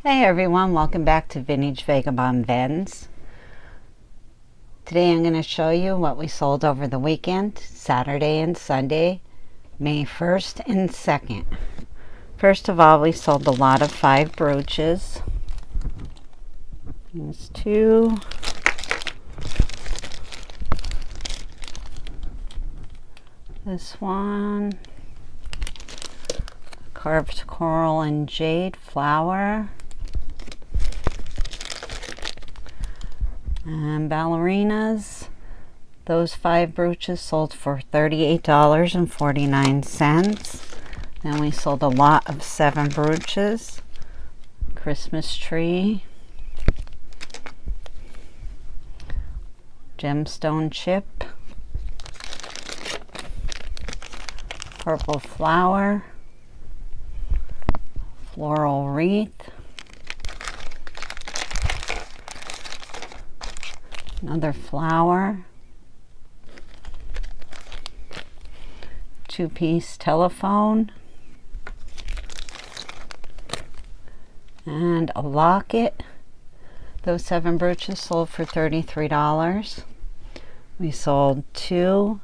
Hey everyone, welcome back to Vintage Vagabond Vends. Today I'm going to show you what we sold over the weekend, Saturday and Sunday, May 1st and 2nd. First of all, we sold a lot of 5 brooches. Here's 2. This one. Carved coral and jade flower. And ballerinas. Those 5 brooches sold for $38.49. Then we sold a lot of 7 brooches. Christmas tree. Gemstone chip. Purple flower. Floral wreath. Another flower. 2-piece telephone. And a locket. Those 7 brooches sold for $33. We sold 2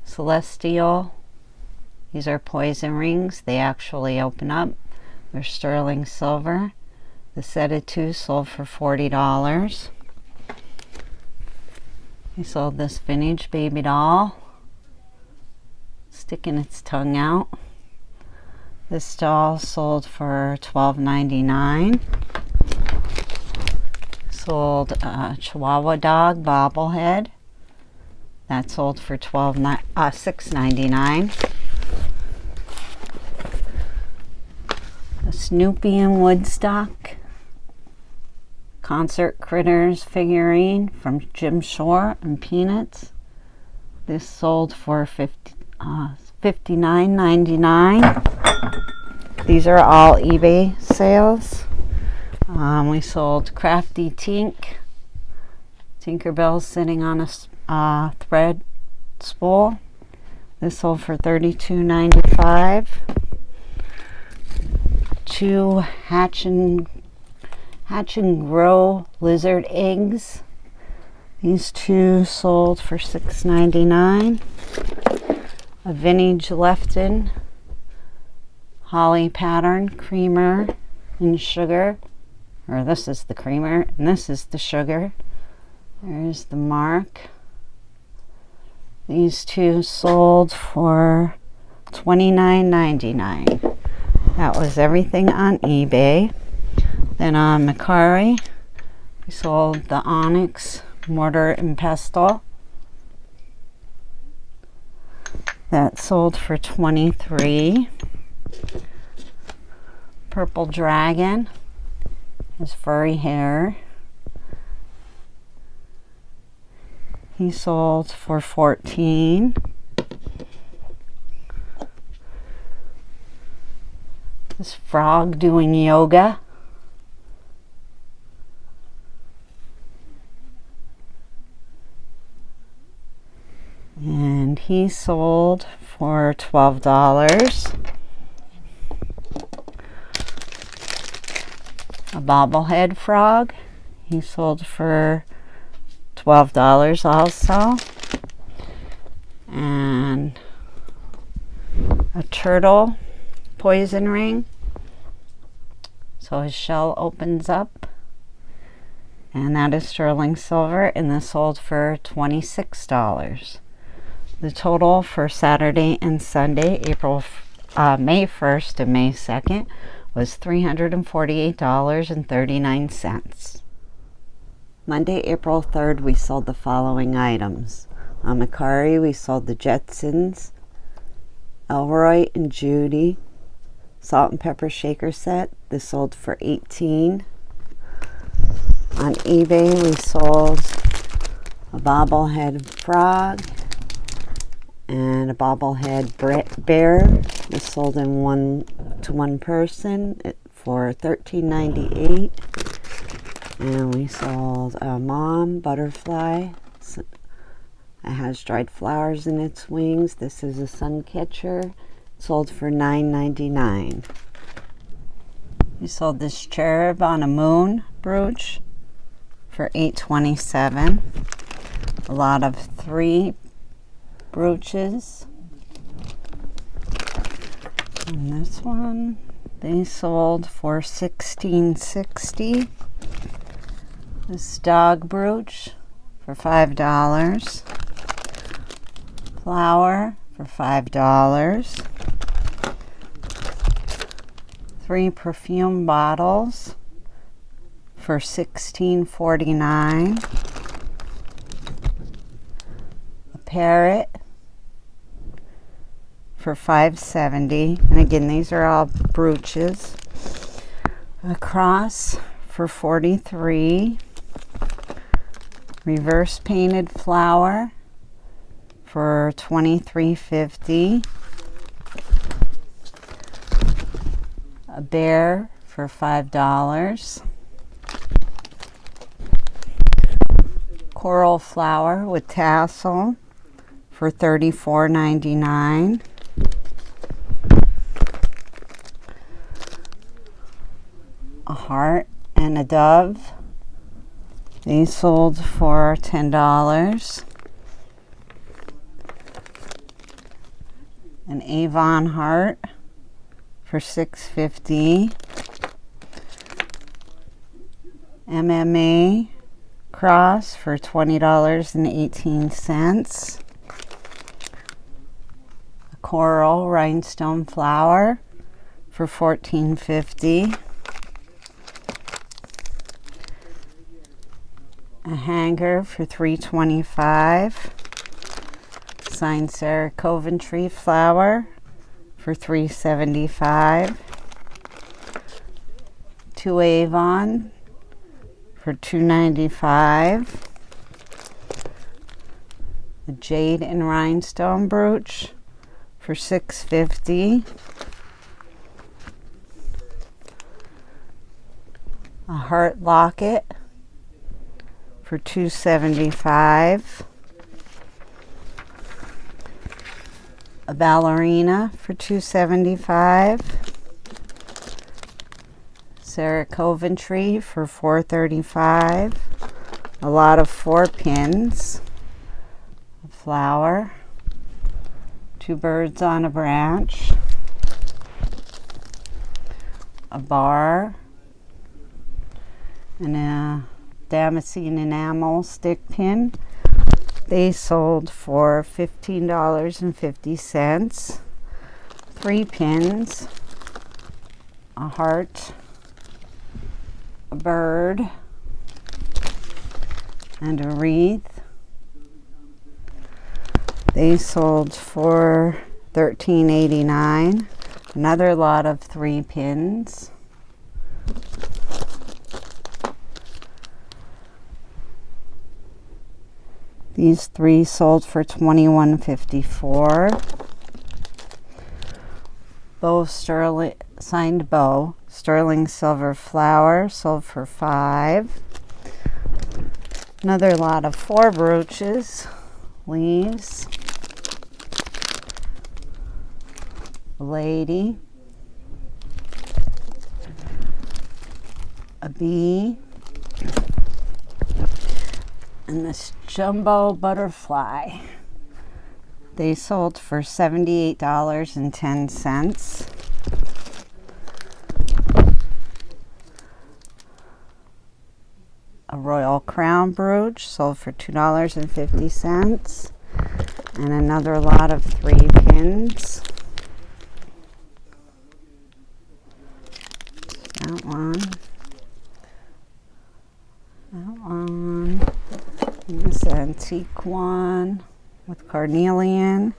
celestial. These are poison rings. They actually open up. They're sterling silver. The set of 2 sold for $40. We sold this vintage baby doll, sticking its tongue out. This doll sold for $12.99. Sold a Chihuahua dog bobblehead. That sold for $6.99. A Snoopy and Woodstock concert critters figurine from Jim Shore and Peanuts. This sold for $59.99. These are all eBay sales. We sold Crafty Tinkerbell sitting on a thread spool. This sold for $32.95. 2 hatch and grow lizard eggs. These 2 sold for $6.99. A vintage Lefton holly pattern creamer and sugar. Or this is the creamer and this is the sugar. There's the mark. These 2 sold for $29.99. That was everything on eBay. Then on Mercari, we sold the onyx mortar and pestle. That sold for $23. Purple dragon. His furry hair. He sold for $14. This frog doing yoga. And he sold for $12. A bobblehead frog. He sold for $12 also. And a turtle poison ring. So his shell opens up. And that is sterling silver. And this sold for $26. The total for Saturday and Sunday, May 1st and May 2nd, was $348.39. Monday, April 3rd, we sold the following items. On Mercari, we sold the Jetsons, Elroy and Judy, salt and pepper shaker set. This sold for $18. On eBay, we sold a bobblehead frog and a bobblehead bear. This sold in one person for $13.98. And we sold a mom butterfly. It has dried flowers in its wings. This is a sun catcher. Sold for $9.99. We sold this cherub on a moon brooch for $8.27. A lot of 3 brooches. And this one, they sold for $16.60. This dog brooch for $5. Flower for $5. 3 perfume bottles for $16.49. A parrot for $5.70. And again, these are all brooches. A cross for $43. Reverse painted flower for $23.50. A bear for $5. Coral flower with tassel for $34.99. A heart and a dove. These sold for $10. An Avon heart for $6.50. MMA cross for $20.18. A coral rhinestone flower for $14.50. A hanger for $3.25. Signed Sarah Coventry flower for $3.75. 2 Avon for $2.95. A jade and rhinestone brooch for $6.50. A heart locket for $2.75. A ballerina for $2.75. Sarah Coventry for $4.35. A lot of 4 pins. A flower. 2 birds on a branch. A bar. And a damascene enamel stick pin. They sold for $15.50. 3 pins, a heart, a bird, and a wreath. They sold for $13.89. Another lot of 3 pins. These 3 sold for $21.54. Bow sterling, signed bow, sterling silver flower, sold for $5. Another lot of 4 brooches, leaves, a lady, a bee, and this jumbo butterfly. They sold for $78.10. A royal crown brooch sold for $2.50. And another lot of 3 pins. That one. That one. And this antique one with carnelian.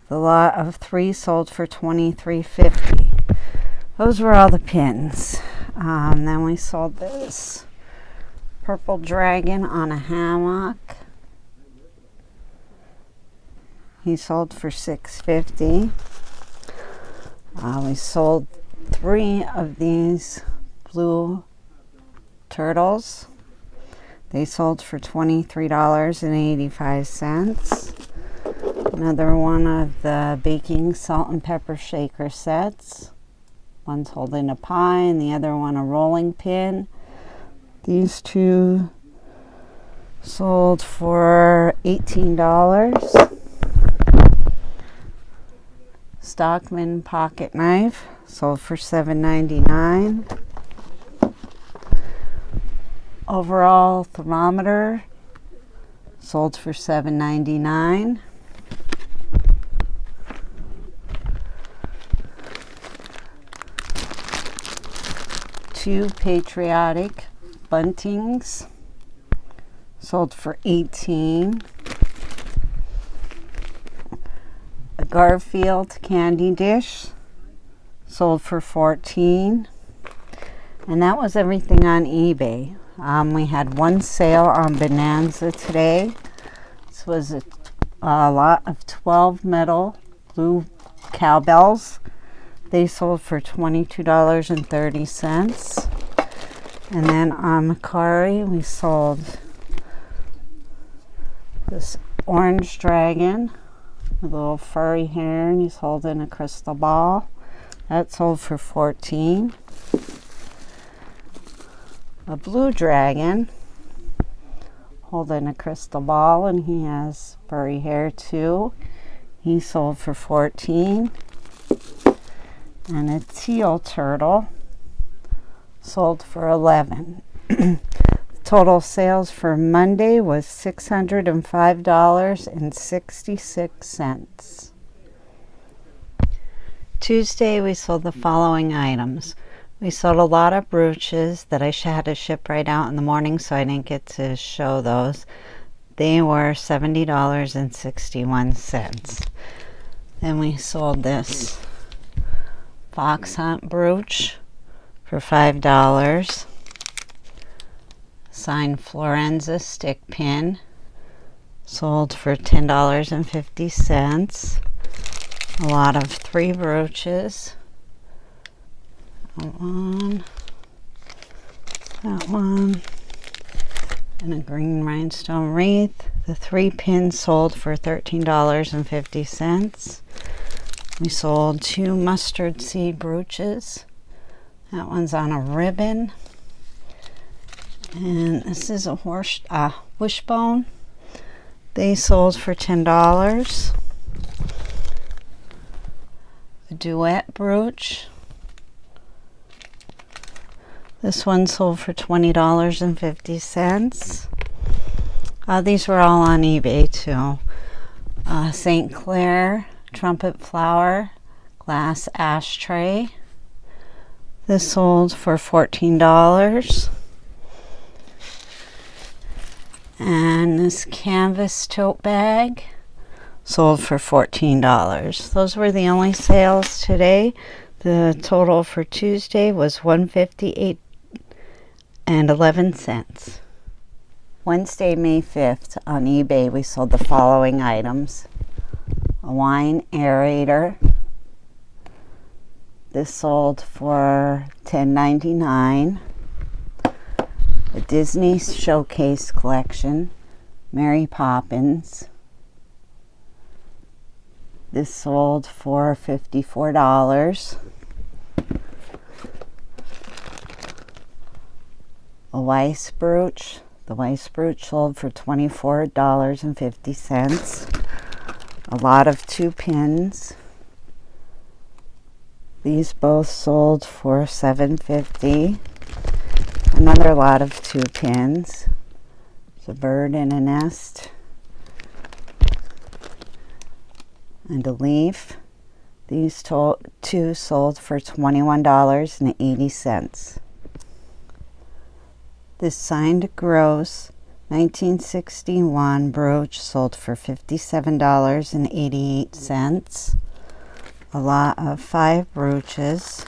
The lot of 3 sold for $23.50. Those were all the pins. Then we sold this purple dragon on a hammock. He sold for $6.50. We sold 3 of these blue turtles. They sold for $23.85. Another one of the baking salt and pepper shaker sets. One's holding a pie and the other one a rolling pin. These two sold for $18. Stockman pocket knife sold for $7.99. Overall thermometer sold for $7.99. Two patriotic buntings sold for $18. A Garfield candy dish sold for $14. And that was everything on eBay. We had one sale on Bonanza today. This was a lot of 12 metal blue cowbells. They sold for $22.30. And then on Mercari, we sold this orange dragon with a little furry hair, and he's holding a crystal ball. That sold for $14. A blue dragon holding a crystal ball, and he has furry hair too. He sold for $14. And a teal turtle sold for $11. Total sales for Monday was $605.66. Tuesday we sold the following items. We sold a lot of brooches that I had to ship right out in the morning, so I didn't get to show those. They were $70.61. Then we sold this fox hunt brooch for $5. Signed Florenza stick pin sold for $10.50. A lot of 3 brooches. That one, and a green rhinestone wreath. The 3 pins sold for $13.50. We sold 2 mustard seed brooches. That one's on a ribbon. And this is a wishbone. They sold for $10. A duet brooch. This one sold for $20.50. These were all on eBay too. St. Clair trumpet flower glass ashtray. This sold for $14. And this canvas tote bag sold for $14. Those were the only sales today. The total for Tuesday was $158.11. Wednesday, May 5th, on eBay, we sold the following items. A wine aerator. This sold for $10.99. A Disney Showcase Collection, Mary Poppins. This sold for $54. A Weiss brooch. The Weiss brooch sold for $24.50. A lot of 2 pins. These both sold for $7.50. Another lot of 2 pins. It's a bird in a nest. And a leaf. These 2 sold for $21.80. This signed gross 1961 brooch sold for $57.88. A lot of 5 brooches.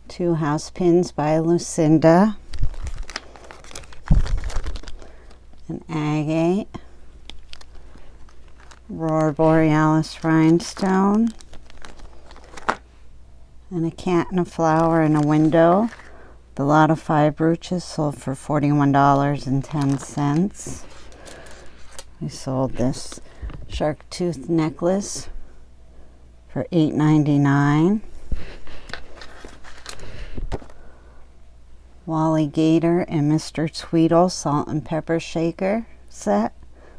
2 house pins by Lucinda. An agate. Aurora Borealis rhinestone. And a cat and a flower in a window. The lot of 5 brooches sold for $41.10. We sold this shark tooth necklace for $8.99. Wally Gator and Mr. Tweedle salt and pepper shaker set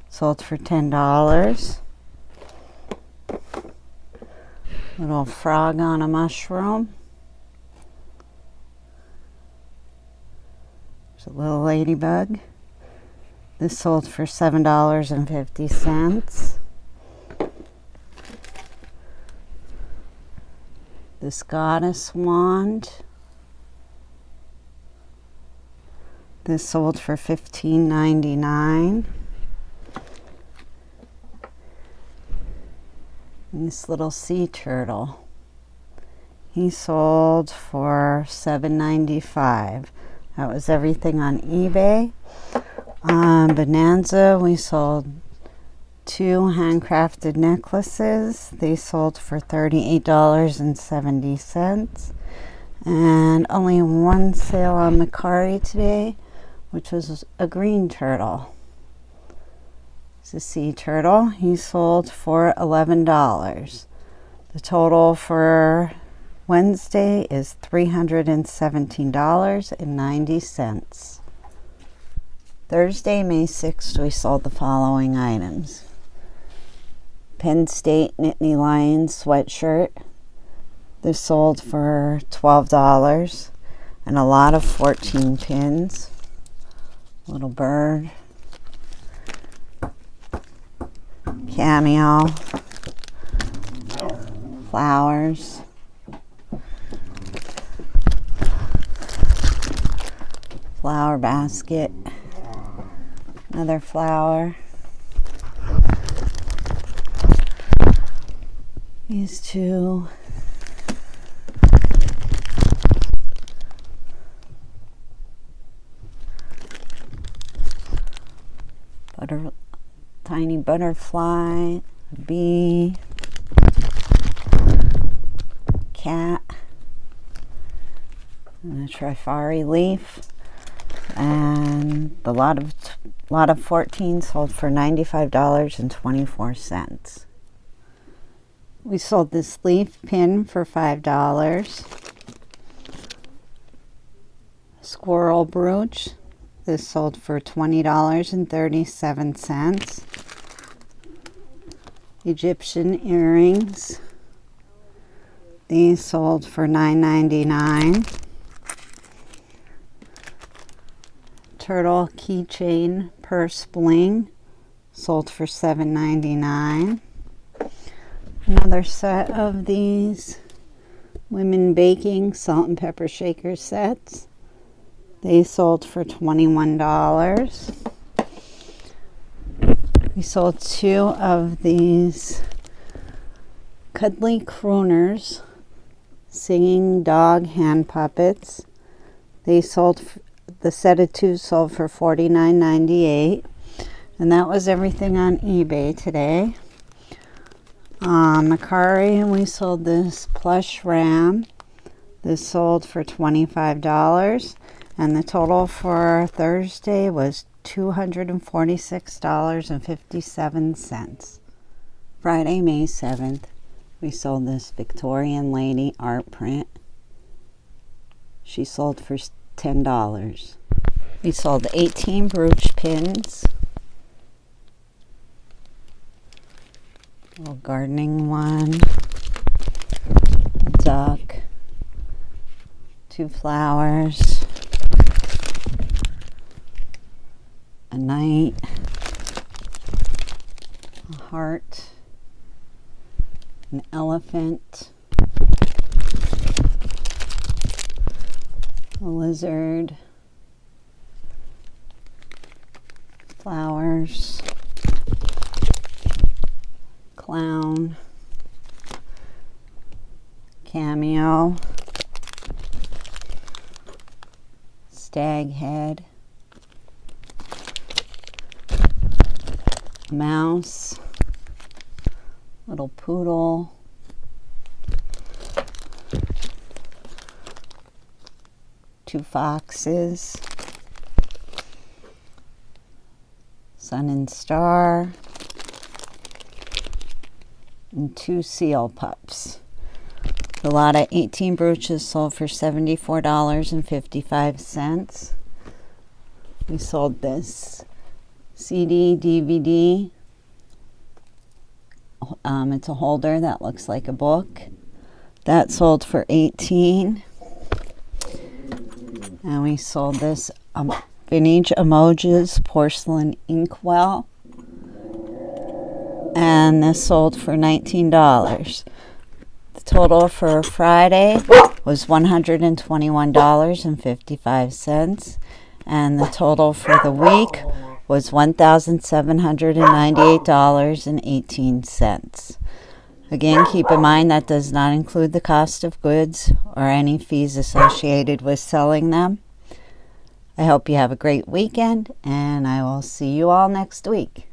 sold for $10. Little frog on a mushroom. There's a little ladybug. This sold for $7.50. This goddess wand. This sold for $15.99. And this little sea turtle, he sold for $7.95. That was everything on eBay. On Bonanza, we sold 2 handcrafted necklaces. They sold for $38.70. And only one sale on Mercari today, which was a green turtle. It's a sea turtle. He sold for $11. The total for Wednesday is $317.90. Thursday, May 6th, we sold the following items. Penn State Nittany Lions sweatshirt. This sold for $12. And a lot of 14 pins. Little bird. Cameo. Flowers. Flower basket. Another flower. These two. Tiny butterfly, a bee, cat, and a trifari leaf, and the lot of 14 sold for $95.24. We sold this leaf pin for $5. Squirrel brooch. This sold for $20.37. Egyptian earrings. These sold for $9.99. Turtle keychain purse bling sold for $7.99. Another set of these women baking salt and pepper shaker sets. They sold for $21. We sold 2 of these cuddly crooners, singing dog hand puppets. They sold, the set of 2 sold for $49.98. And that was everything on eBay today. On Mercari, we sold this plush ram. This sold for $25. And the total for Thursday was $246.57. Friday, May 7th, we sold this Victorian lady art print. She sold for $10. We sold 18 brooch pins. A little gardening one. A duck. 2 flowers. A knight, a heart, an elephant, a lizard, flowers, clown, cameo, stag head, mouse, little poodle, two foxes, sun and star, and 2 seal pups. A lot of 18 brooches sold for $74.55. We sold this CD, DVD. It's a holder that looks like a book. That sold for $18. And we sold this vintage emojis porcelain inkwell. And this sold for $19. The total for Friday was $121.55. And the total for the week was $1,798.18. Again, keep in mind that does not include the cost of goods or any fees associated with selling them. I hope you have a great weekend, and I will see you all next week.